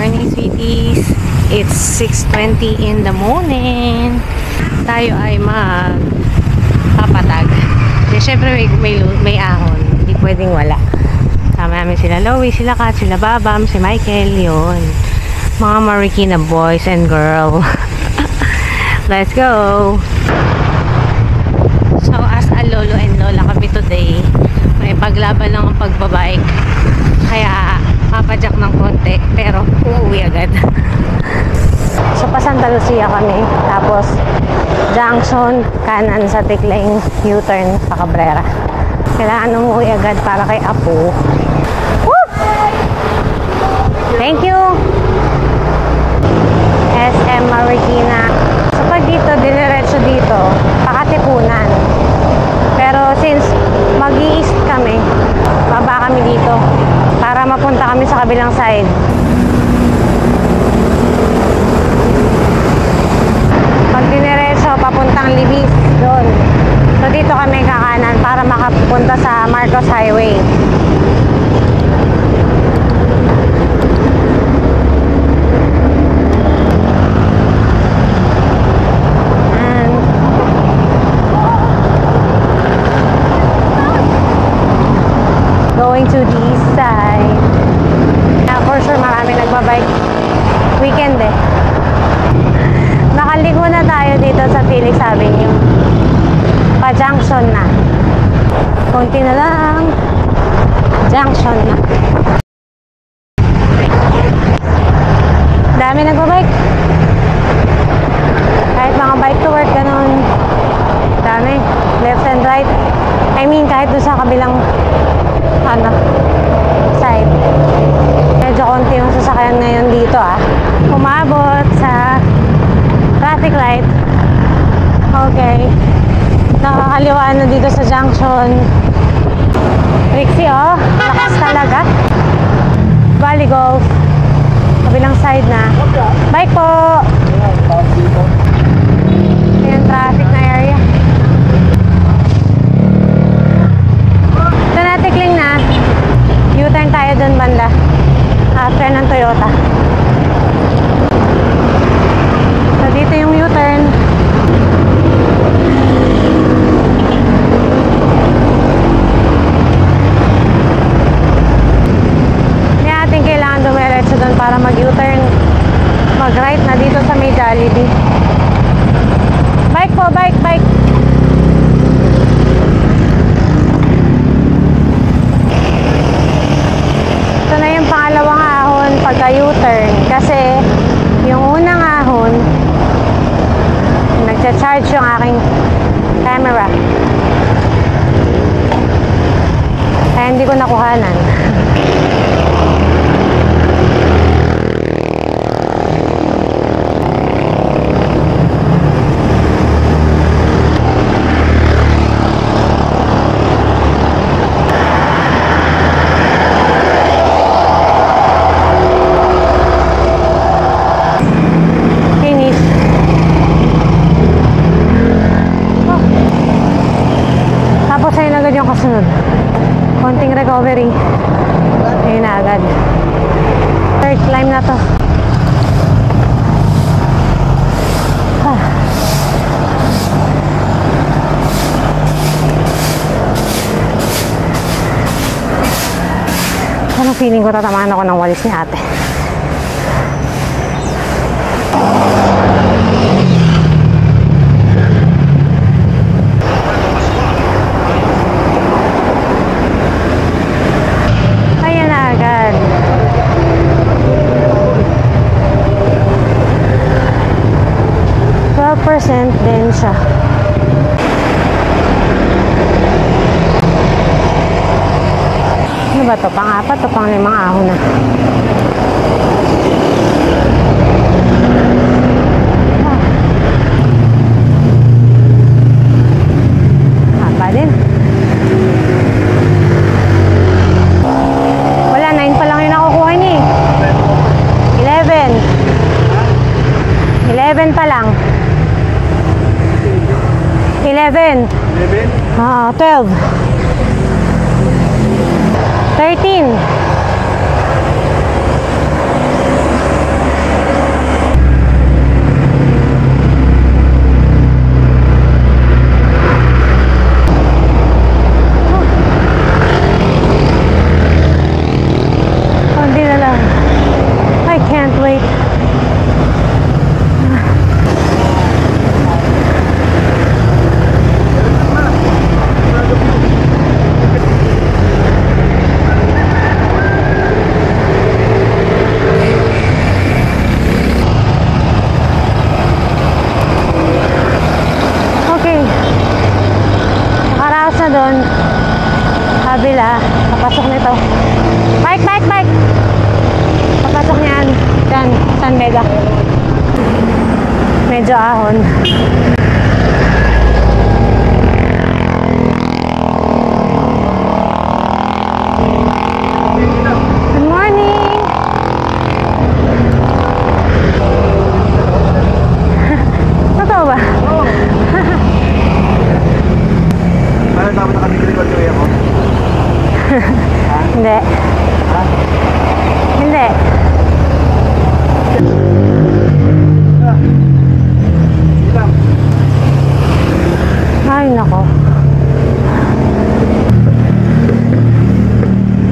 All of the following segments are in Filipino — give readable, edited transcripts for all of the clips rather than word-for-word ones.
morning, sweeties. It's 6:20 in the morning. Tayo ay magpapatag. Siyempre may ahon. Hindi pwedeng wala. Sama namin sila Loie, sila Kat, sila Babam, si Michael, yun. Mga Marikina boys and girl. Let's go! So, as a lolo and lola kami today, may paglaban lang ang pagbabike. Kaya, papadyak ng konti, pero uuwi agad. So, pa Santa Lucia kami. Tapos, junction, kanan sa Tikling, U-turn sa Cabrera. Kailangan umuwi agad para kay Apo. Woo! Thank you! SM Marikina. So, pag dito, diniretso dito, Pakatipunan. Pero since mag-i-east kami, baba kami dito para mapunta kami sa kabilang side. Pag diniretso, papuntang Libis doon. So dito kami kakanan para makapunta sa Marcos Highway. Going to the east side. For sure marami nagbabike weekend eh. Nakaligo na tayo dito sa Felix Avenue. Pa-junction na. Konti na lang. Junction na. Dami nagbabike. Kahit mga bike to work, ganun. Dami. Left and right. I mean, kahit doon sa kabilang side. Medyo konti yung sasakyan ngayon dito umabot sa traffic light. Okay. Nakakaliwaan na dito sa junction. Rixie, oh. Lakas talaga. Valley Golf. Kabilang side na. Bike po! Ayan, traffic na area. Ito na, Tikling na. U-turn tayo dun banda. After ng Toyota. So, dito yung U-turn. Hindi natin kailangan dumiretso dun para mag-U-turn. Mag-right na dito sa may Jollibee. Bike po, bike, bike. Ito na yung pangalawang ahon pagka U-turn. Kasi yung unang ahon, nagcha-charge yung aking camera. Kaya hindi ko nakuhanan. Kasunod. Konting recovery. Ayun na agad. Third climb na to. Anong feeling ko tatamaan ako ng walis ni ate? Din siya. Ano ba to? Pang-apat o pang-limang ahon na? Haba din. Wala, 9 pa lang yung nakukuha niya eh. 11 pa lang. 11. 12. 13. kabila. Papasok nito. Bike, bike, bike! Papasok niyan. Diyan, San Mega. Medyo ahon. Good morning! Totoo ba? Oo. Parang dapat nakadiklikod ko ako. Hindi. Ha? Hindi. Ilang? Ay, nako.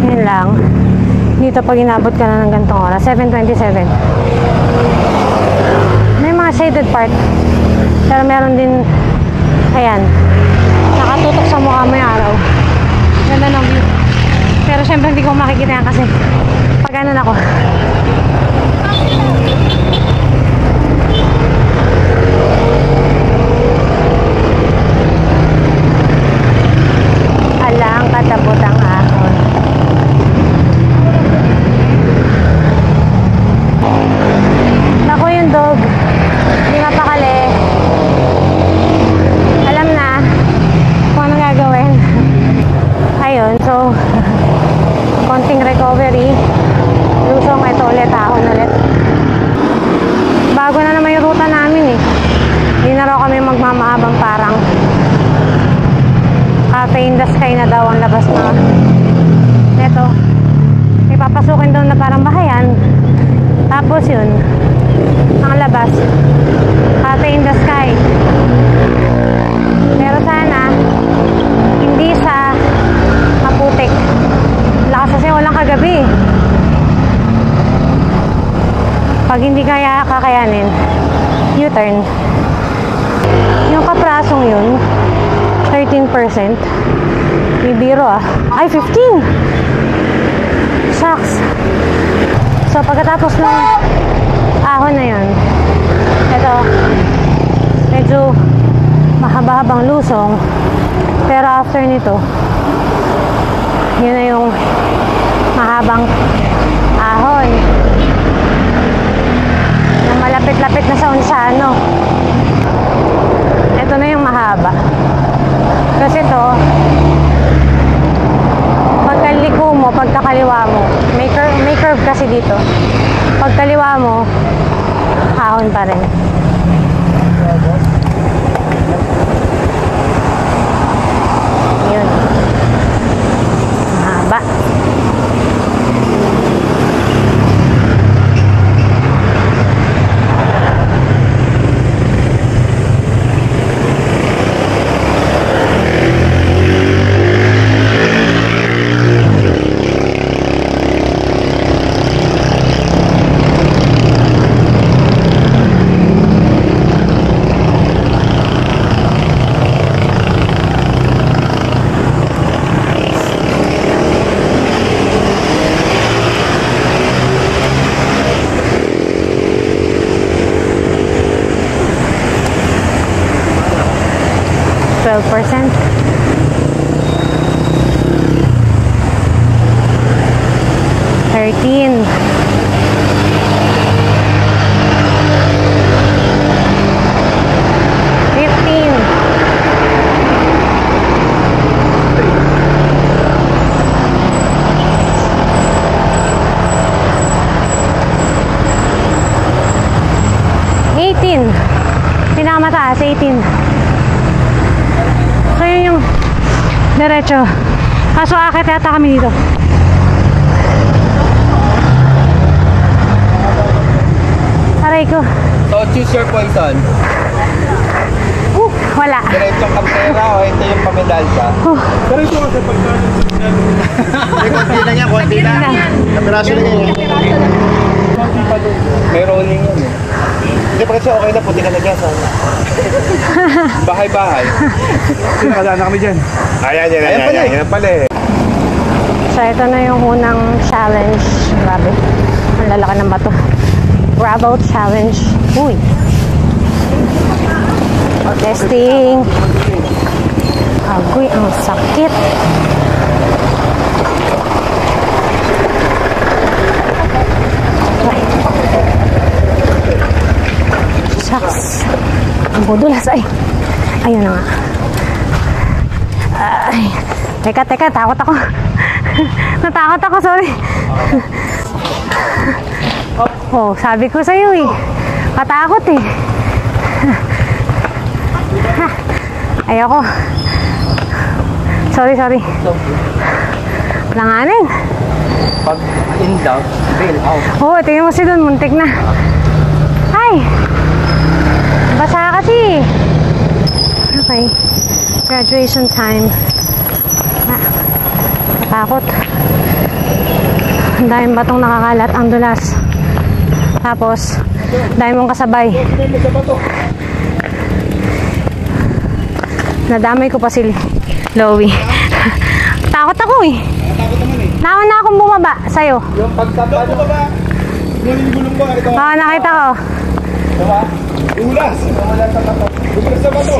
Yan lang. Dito pag inabot ka na ng gantong oras, 7:27. May mga shaded part. Pero meron din, ayan, nakatutok sa mukha mo yung araw. Ganda ng view. Pero syempre hindi ko makikita yan kasi pag ano na ako. Alang katapot ang ahon. Naku yung dog. Hindi mapakali. Alam na kung anong gagawin. Ayun, so konting recovery. Lusong, ito ulit, ahon ulit. Bago na naman yung ruta namin eh. Hindi na raw kami magmamahabang parang Cafe in the Sky na daw ang labas na neto. May papasukin daw na parang bahayan. Tapos yun, ang labas Cafe in the Sky. Pero sana hindi sa maputik. Lakas kasi walang kagabi. Pag hindi kaya kakayanin, U-turn. Yung kaprasong yun 13%. May biro ah. Ay, 15! Shucks. So, pagkatapos ng ahon na yun, ito, medyo mahaba-habang lusong. Pero after nito, yun na yung mahabang ahon. Yung malapit-lapit na sa Unsano. Ito na yung mahaba. Kasi ito, pagkaliko mo, pagkakaliwa mo, may curve kasi dito. Pagkaliwa mo, ahon pa rin. Yun. Mahaba. 12%. $13. Pinakamataas, 18. So yun yung diretso. Kaso akit yata kami dito. Aray ko. So choose your poison. Wala. Diretsong kampera o ito yung pamedalsa. Pero ito kasi pagkano. Konti na niya, konti na. Kapiraso na niya. Konti pa doon. May rolling yun eh. Hindi pa kasi okay na, puti ka na dyan. Bahay-bahay. Nakadaan na kami dyan. Ayan pala eh. So ito na yung unang challenge. Grabe. Ang lalaki ng bato. Gravel challenge. Uy. Testing. Agoy, ang sakit. Oh, dulas. Ay. Ayun na nga. Ay. Teka, takot ako. Natakot ako, sorry. Oh, sabi ko sa'yo eh. Katakot eh. Ayoko. Sorry. Langanin. Pag in doubt, bail out. Oh, tingnan mo si Don, muntik na. Ay! Basa kasi. Okay. Graduation time. Takot. Ang daming batong nakakalat, ang dulas. Tapos, dahil mong kasabay. Nadamay ko pa si Lowy. Takot ako eh. Nauna na akong bumaba sa'yo. Yung pagtapa nyo ba? Gulong ba? Oo, nakita ko. Diba? Ulas. Ulas sa bato. Ulas sa bato.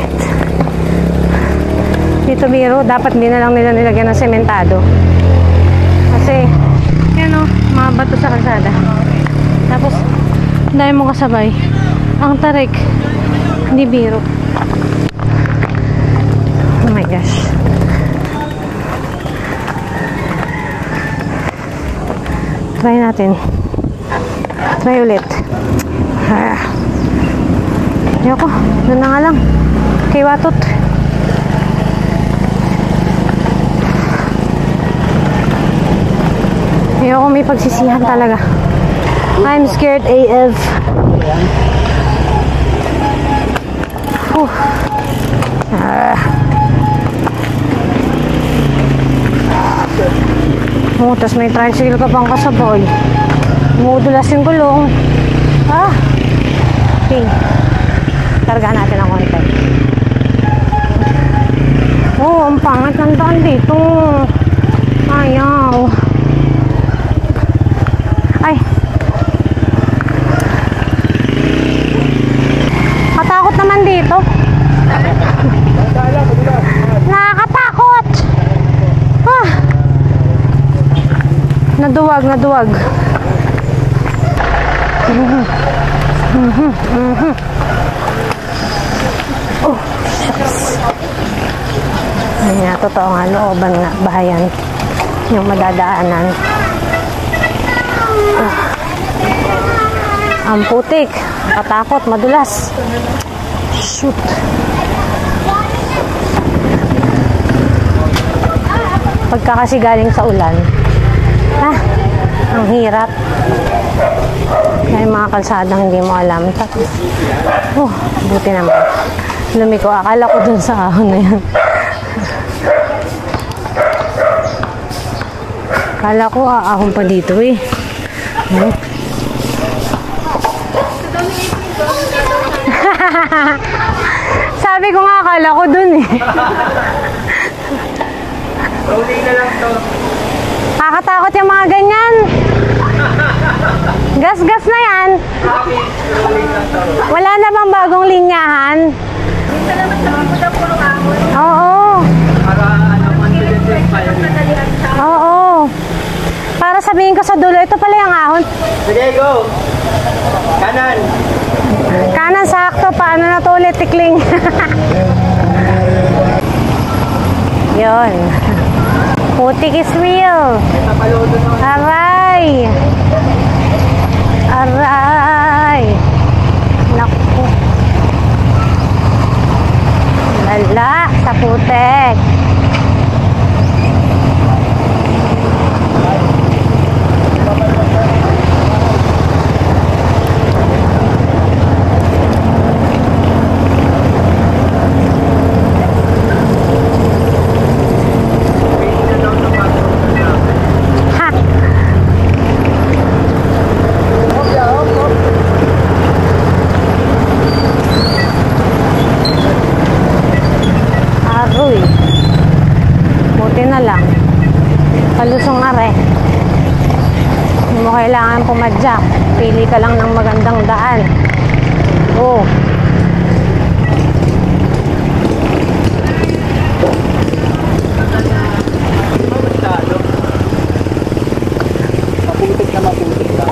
Dito biro, dapat di na lang nila nilagyan ng sementado. Kasi, yan o, mga bato sa kalsada. Tapos, dahil mo kasabay. Ang tarik. Hindi biro. Oh my gosh. Try natin. Try ulit. Ayoko. Doon na nga lang. Kay Watot. Ayoko, may pagsisihan talaga. I'm scared AF. Oh, tas may tricycle ka pang kasabay. Umudulas yung gulong. Okay. Targahan natin ang konti. Oh, ang pangat ng daan dito. Ayaw. Ay. Katakot naman dito. Nakakatakot. Naduwag. Oh, shucks. Ay nga, totoo nga, looban nga, bahayan. Yung madadaanan. Ang putik. Katakot, madulas. Shoot. Pagka kasi galing sa ulan, ang hirap. May mga kalsadang hindi mo alam. Buti naman. Lumiko, akala ko dun sa ahon na yan. Akala ko aahon pa dito eh. Sabi ko nga, akala ko dun eh. Rolling na lang to. Nakakatakot yung mga ganyan. Gas-gas na yan. Wala na bang bagong linyahan? Oo. Oo. Para sabihin ko sa dulo, ito pala yung ahon. Sige, go. Kanan. Kanan sakto. Paano na to ulit, tikling? Yun. Putik is real. Aray. Naku. Lala sa putik. Palusong are. Hindi mo kailangan pumadyak. Pili ka lang ng magandang daan. Oh. Maputik na maputik ka.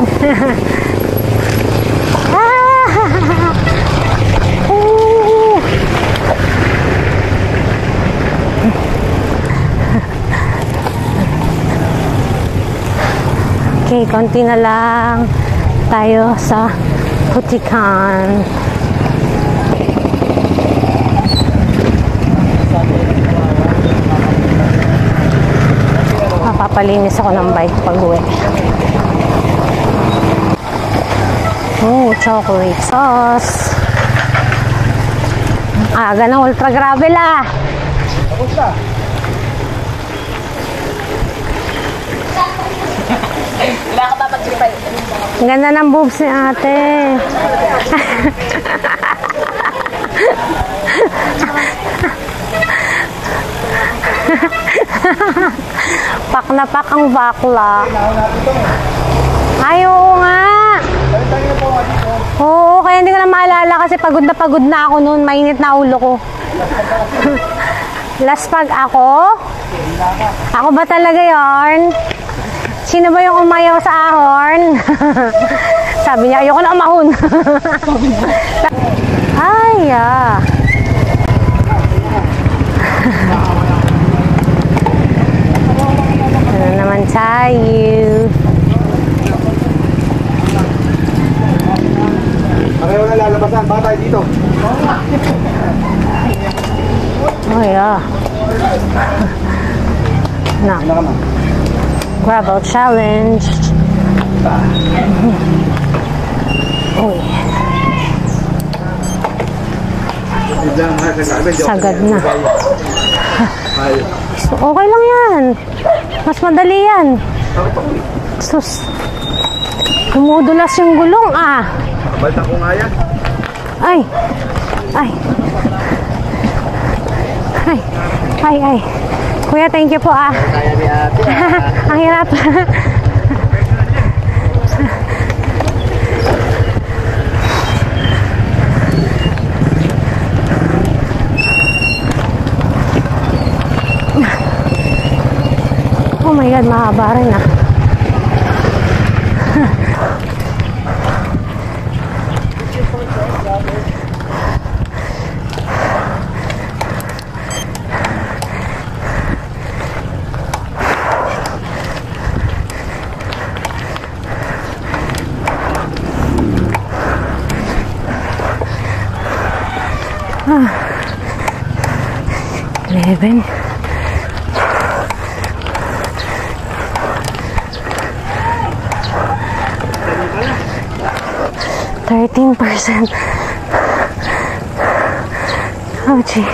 Okay, konti na lang tayo sa Butikan. Papalinis ako ng bike pag-uwi. Oh, chocolate sauce. Aga ng ultra gravel ah. Tapos na. Ang ganda ng boobs ni ate. Pak na pak ang bakla. Ay, oo nga. Oo, kaya hindi ko na maalala kasi pagod na ako noon. Mainit na ulo ko. Last pag ako? Ako ba talaga yarn? Sino ba yung umayaw sa ahon? Sabi niya, ayoko na umahon. Ay, ah. Ano naman tayo? Pareho na lalabasan. Baka tayo dito. Oh, yeah. Na. Ano ka ma? Gravel challenge. Uy. Sagad na. So, okay lang yan. Mas madali yan. Sus. Dumudulas yung gulong ah. Balta ko nga yan. Ay. Ay. Ay. Ay, ay. Kuya, thank you po ah. Kaya ni ate. Ang hirap. Oh my God, mahaba rin ah. Ah. 11. %. Oh, gee.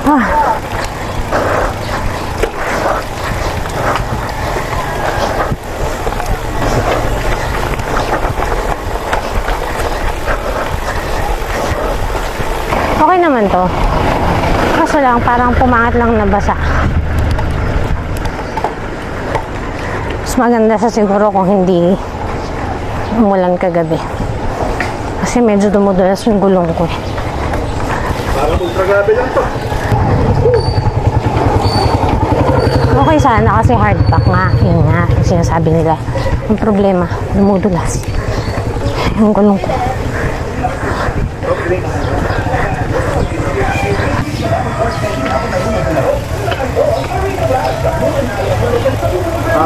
Ah. Okay naman to. Kaso lang, parang pumangat lang na basa. Mas maganda sa siguro kung hindi umulan kagabi. Kasi medyo dumudulas yung gulong ko eh. Parang ultra-grabe lang to. Okay sana kasi hardback nga. Yun nga, yung sinasabi nila. Ang problema, dumudulas yung gulong ko.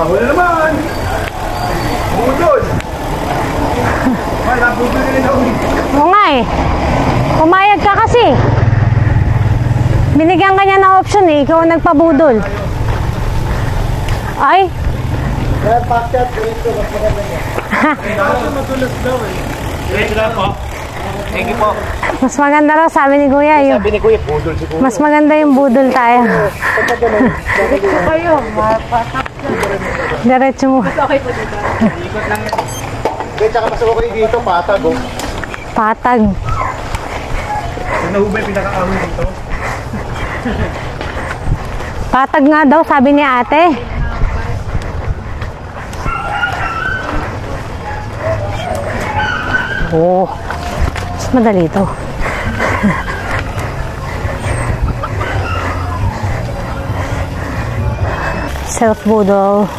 Huli naman! Budol! Wala, budol na rin ako. Oo nga eh. Pumayag ka kasi. Binigyan ka niya ng option eh. Ikaw ang nagpabudol. Ay. Kaya pakyat, dito, mas maganda niya. Madulas daw eh. Diretso lang po. Thank you po. Mas maganda raw, sabi ni Kuya. Yung, Sabi ni Kuya, budol siguro. mas maganda yung budol tayo. Diretso kayo, mapatak. Diretso mo. Okay po dito. Ikot lang yan. Kaya tsaka pasok kayo dito, patag oh. Patag. Ano ba yung pinaka-amin dito? Patag nga daw, sabi ni ate. Oh, mas madali ito. Self-budol.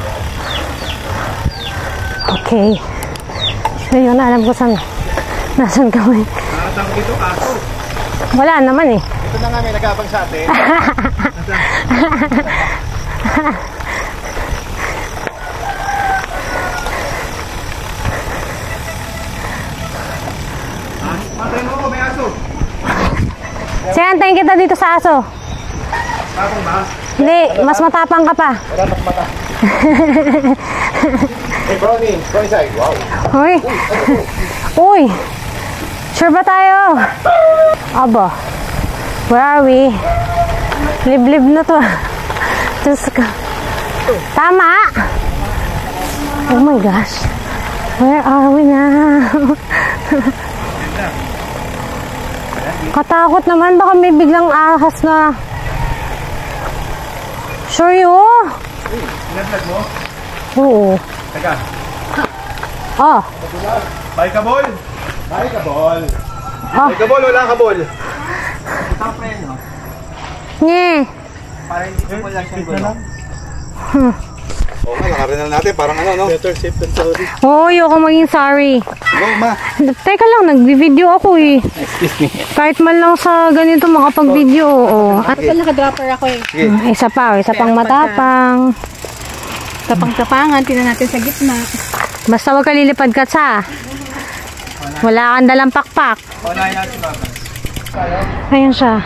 Okay. So yun, alam ko saan. Nasaan kami? Nakatang dito, aso. Wala naman eh. Ito na nga may nag-abang sa atin. Matay mo ko, may aso. Sige, antayin kita dito sa aso. Tapong ba? Hindi, mas matapang ka pa. Wala mas mata. Hey, Brownie, go inside. Wow. Uy. Uy. Sure ba tayo? Aba. Where are we? Liblib na to. Diyos ko. Tama. Oh my gosh. Where are we now? Katakot naman. Baka may biglang ahas na. Sure you? Sinaglag mo? Oo. Teka. Oh. Bye ka, ball. Bye ka, ball. Oh. Bye ka, ball. Wala ka, ball. Isang friend, no? Nye. Para hindi ko wala siyang gulo. Oo nga, nakarinal natin. Parang ano, no? Better safe than sorry. Oo, ayoko maging sorry. Go, ma. Teka lang, nag-video ako eh. Excuse me. Kahit man lang sa ganito makapag-video, oo. At Naka-dropper ako eh. Sige. isa pang matapang. Tapang-tapangan, tinan natin sa gitna. Basta wag ka lilipad ka sa. Wala kang dalang pakpak. Wala yan si mama. Ayun siya.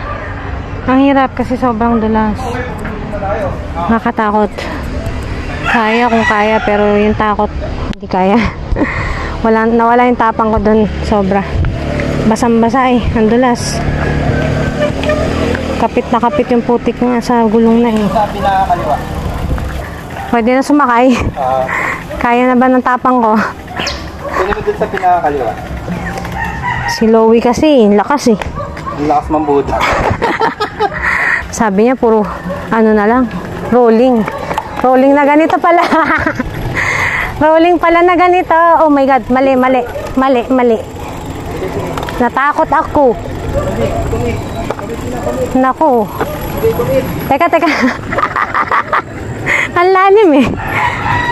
Ang hirap kasi sobrang dulas. Nakatakot. Kaya kung kaya, pero yung takot, hindi kaya. Nawala yung tapang ko dun. Sobra. Basang-basa eh. Ang dulas. Kapit na kapit yung putik nga sa gulong na eh. Sa pinakakaliwa. Pwede na sumakay. Kaya na ba ng tapang ko? Pwede mo dun sa pinakakaliwa. Si Lowy kasi, lakas eh. Ang lakas mambuda. Sabi niya puro, ano na lang, rolling. Rolling na ganito pala. Rolling pala na ganito. Oh my God, mali. Natakot ako. Naku. Teka. Ang lalim eh.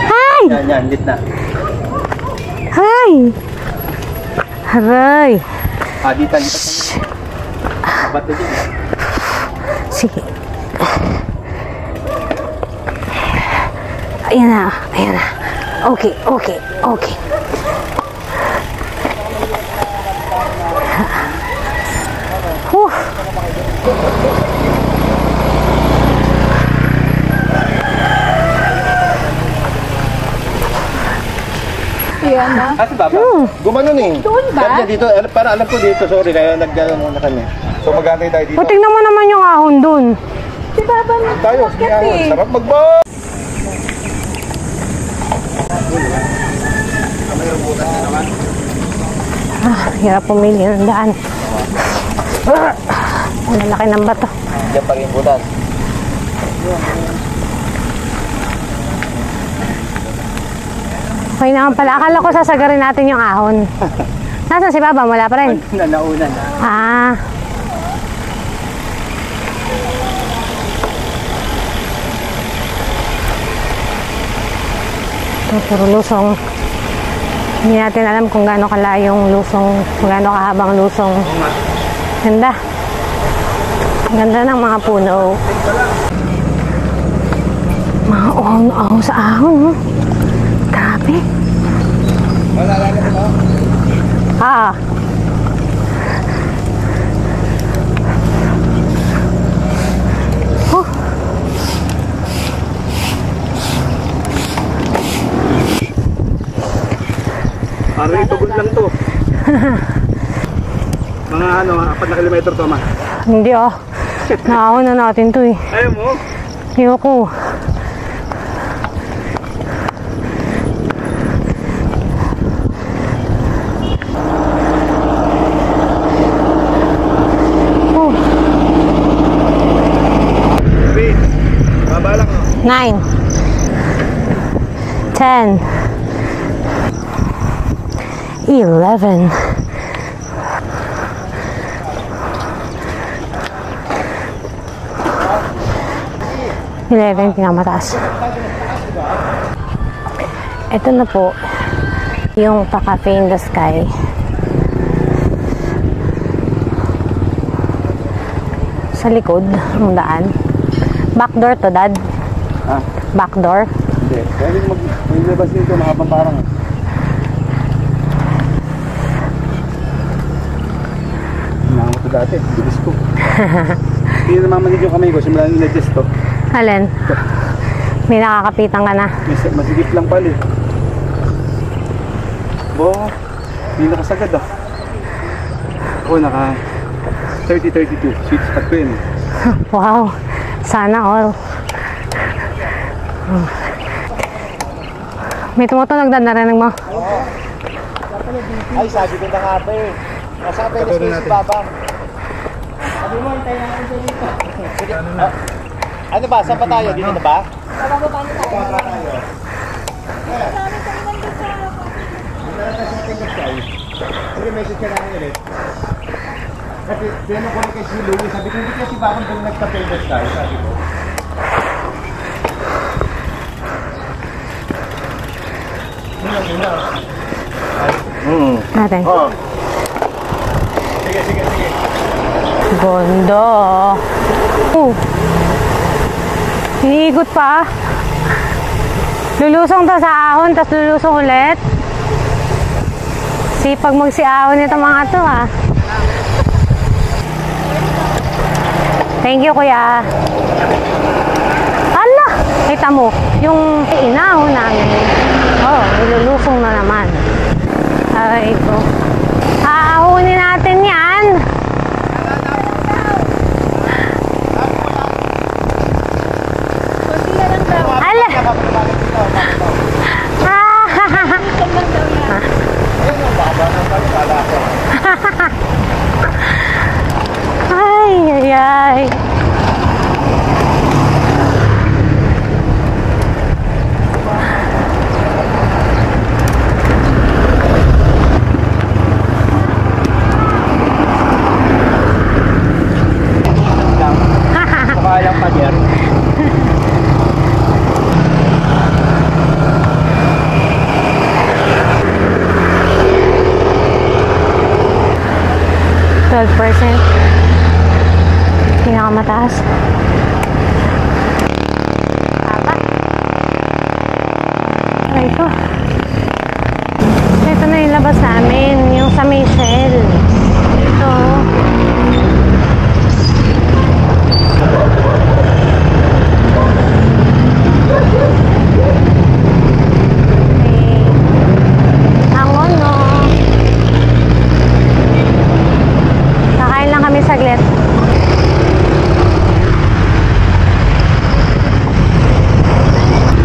Hay! Yan, lit na. Hay! Haray! Dito. Ba't na dyan? Sige. Ayan na. Okay. Whew. Ayan na. Si Baba? Gumanon eh. Doon ba? Sabi niya dito, para alam ko dito, sorry, kaya nag-ano na kami. So mag-antay tayo dito. O, tingnan mo naman yung ahon dun. Si Baba na. Tayo, sige ako. Sarap mag-ball! Hirap pumili ng daan. Ang lalaki ng bato. Diyan pa rin butas. Okay naman pala. Akala ko sasagarin natin yung ahon. Nasaan si Baba? Wala pa rin. Nauna na. Ah. Ito, puro lusong. Hindi natin alam kung gaano kalayong lusong, kung gaano kahabang lusong. Ganda. Ganda ng mga puno. Mga ahon sa ahon. Grabe. Wala lang na ba? Ah. Parang ito good lang to. Mga 4 na kilometro to, ma. Hindi Naahon na natin to eh. Ayaw mo? Ayoko. Oh. 3. Baba lang, 9 10 11 11 pinakamataas. Ito na po yung pa-cafe in the sky. Sa likod ng daan. Backdoor to, Dad. Ha? Backdoor? Hindi. Pwede maglabas dito na habang parang. Hinahango ko dati. Bilis ko. Hindi na namamanig yung kamay ko. Simula nung na-adjust to. Alin? May nakakapitan ka na. Masigip lang pala eh. Hindi nakasagad ah. Naka 30-32. Sweet spot ko yun eh. Wow. Sana all. May tumutunog na narinig mo. Ay, sabi ko na nga ba eh. Nasa kapelis ko si Babang. Sabi mo, hintayin natin siya dito. Ano ba? Saan pa tayo? Dito na ba? Bababa na tayo. Bababa tayo. Sige, message ka namin ulit. Kasi tinanong ko na kay si Louie, sabi ko hindi kasi Babang doon nagpa-famous tayo, sabi ko. Natin. Oh. Sige, sige, sige. Gondo. Iniikot pa. Lulusong to sa ahon, tapos lulusong ulit. Sipag magsiahon nito mga to ah. Thank you kuya. Hala! Kita mo, yung inahon namin. Oh, nilulusong na naman. Aray ko. Aahunin natin yan. Kunti na lang daw. Ala! Ay, ay, ay. Makalang pa dyan. Pinakamataas. Tama. Aray ko. Ito na yung labas namin. Yung sa Michelle. Ito. Hangon, no? Kakain lang kami saglit.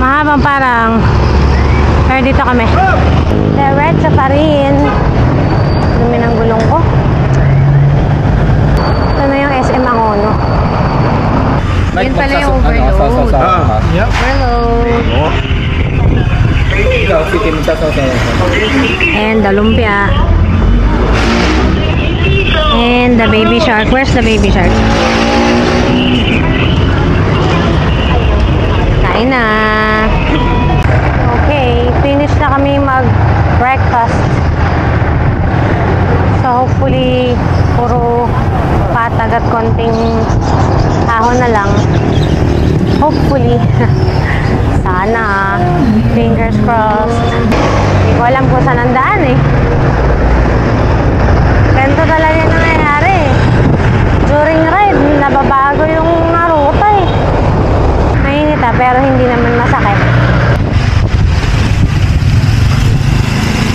Mahabang parang pero dito kami. Diretso pa rin. Dumi ng gulong ko. Ito na yung SM Angono. Yun pala yung overload. Yep. Overload. And the lumpia. And the baby shark. Where's the baby shark? Kain na. Okay, finish na kami mag-breakfast. So hopefully, puro patag at konting ahon na lang. Hopefully. Sana. Fingers crossed. Hindi ko alam kung saan ang daan eh. Ganito talaga yung nangyayari eh. During ride, nababago yung ruta eh. Mainit ah, pero hindi naman masakit.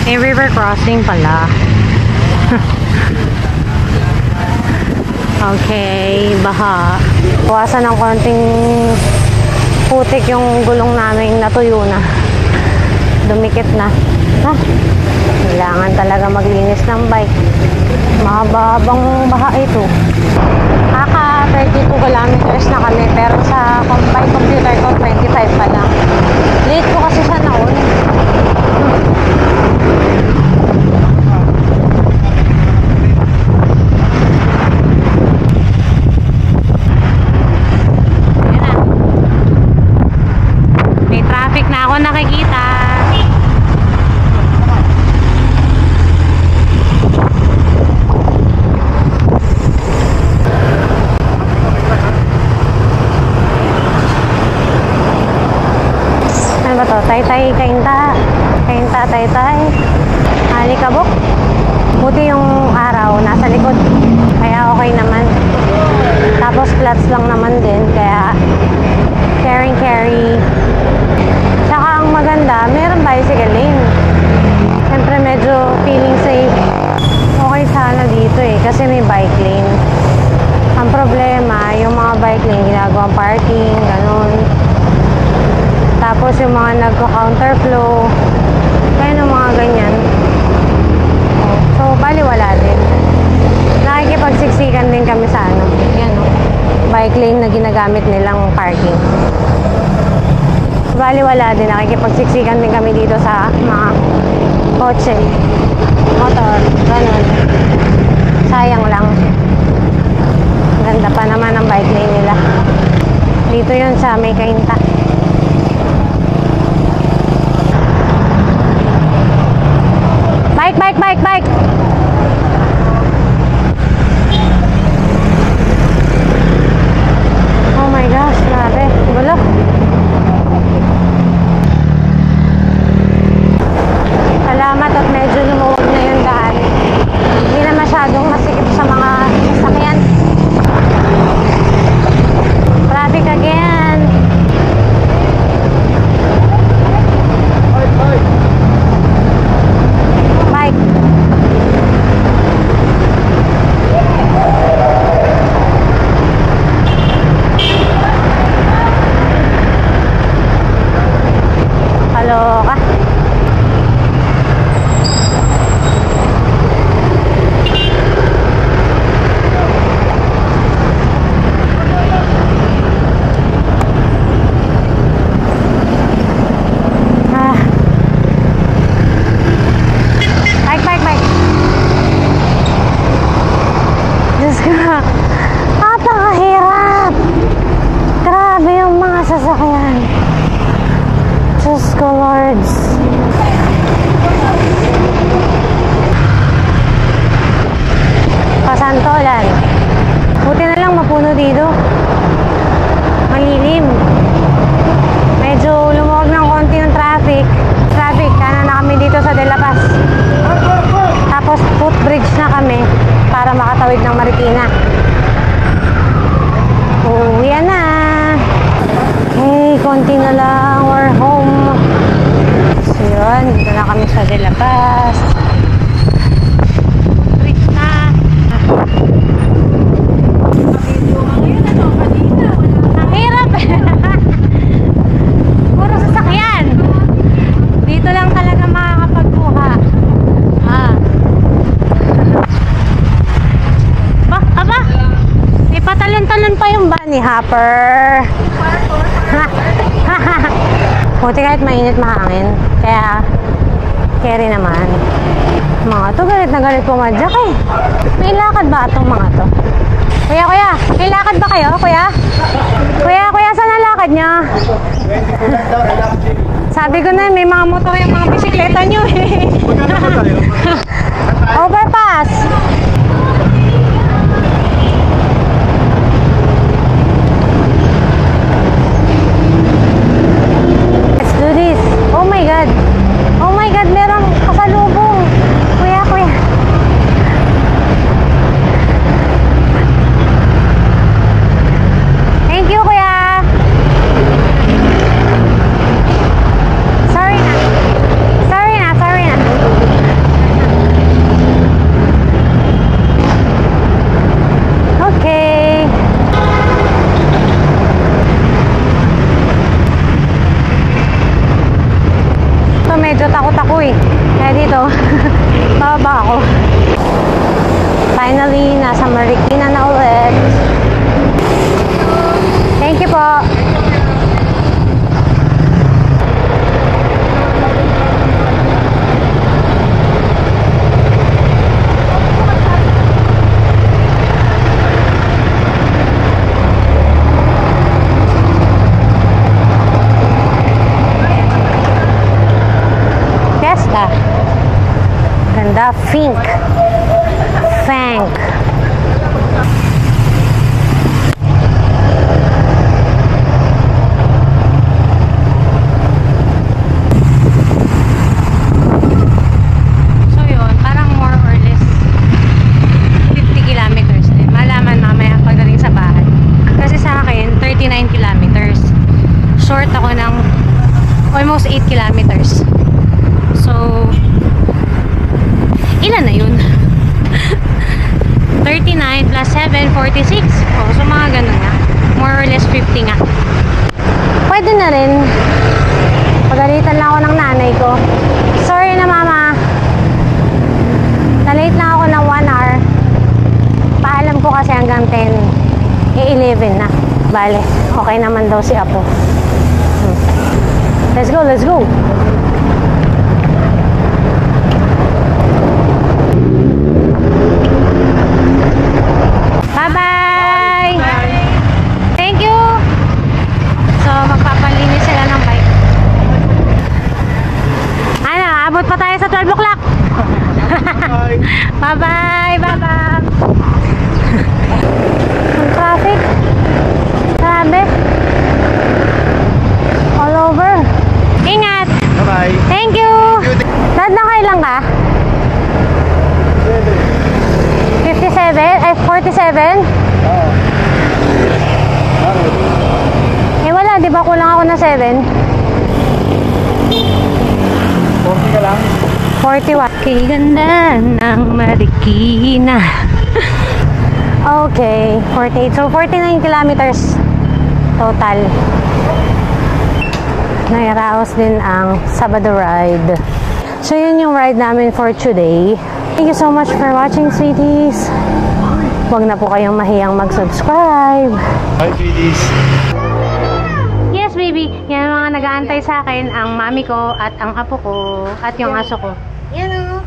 May river crossing pala. Okay, baha. Buwasan ng konting putik yung gulong namin, natuyo na. Dumikit na. Ha? Kailangan talaga maglinis ng bike. Mahaba-habang baha ito. Kaka 32 kilometers na kami, pero sa combined computer ko 25 pa lang. Late ko kasi sa naon. Ayan na. May traffic na ako nakikita. Taytay, kainta. Kainta, taytay. Alikabok. Buti yung araw, nasa likod. Kaya okay naman. Tapos flats lang naman din. Kaya carry. Tsaka ang maganda, meron bicycle lane. Siyempre medyo feeling safe. Okay sana dito eh, kasi may bike lane. Ang problema, yung mga bike lane, ginagawang parking, ganun. Tapos yung mga nagko-counterflow, kaya ng mga ganyan. So, baliwala din. Nakikipagsiksikan din kami sa ano, yan o, bike lane na ginagamit nilang parking. Baliwala din, nakikipagsiksikan din kami dito sa mga kotse, motor, ganun. Sayang lang. Ganda pa naman ang bike lane nila. Dito yun sa May Kainta. Bike! Oh my gosh, grabe. Gulo. Salamat at medyo lumuwag na yung daan. Hindi na masyadong masikip sa mga sasakyan. Traffic again. Bike. Kaloka. Bike. Diyos ko, napakahirap. Grabe yung mga sasakyan. Diyos ko, Lords. Pasantolan. Buti na lang mapuno dito. Malilim. Medyo lumuwag ng konti ng traffic. Kanan na kami dito sa De La Paz. Tapos footbridge na kami para makatawid ng Marikina. Uwi na. Hey, konti na lang. We're home. So yun, dito na kami sa De La Paz. Bridge na. Ang hirap. Puro sasakyan. Dito lang talaga makakapagbuha. Aba, may patalon-talon pa yung bunny hopper. Buti kahit mainit mahangin. Kaya, carry naman. Mga to, galit na galit pumadyak eh. May lakad ba itong mga to? Kuya, may lakad ba kayo, kuya? Kuya, saan ang lakad nyo? Sabi ko na, may mga motor yung mga bisikleta nyo eh. Overpass! Let's do this. Oh my God, merong kasalubong. Kuya. Thank you, kuya. Sorry na. Okay. Ito medyo takot ako eh. Kaya dito, bababa ako. Finally, nasa Marikina na ulit. Thank you po. Ganda, Fink. almost 8 kilometers. So, ilan na yun? 39 plus 7, 46. Oh, so mga ganun nga. More or less 50 nga. Pwede na rin. Pagalitan lang ako ng nanay ko. Sorry na mama. Na-late lang ako ng 1 hour. Paalam ko kasi hanggang 10. 11 na. Bale, okay naman daw si Apo. Let's go, let's go. Bye-bye! Thank you! So, magpapalinis sila ng bike. Ano, abot pa tayo sa 12 o'clock. Bye-bye! Bye-bye! Ang traffic. Grabe. All over. Ingat! Bye-bye. Thank you! Dad, nakailan ka? 57? Ay, 47? Oo. Eh wala, di ba kulang ako na 7? 40 ka lang? 41. Kay ganda ng Marikina. Okay, 48. So, 49 kilometers total. Nairaos din ang Sabado ride. So, yun yung ride namin for today. Thank you so much for watching, sweeties. Huwag na po kayong mahiyang mag-subscribe. Hi, sweeties. Yes, baby. Yan ang mga nag-aantay sa akin, ang mami ko at ang apo ko at yung aso ko. Yan o.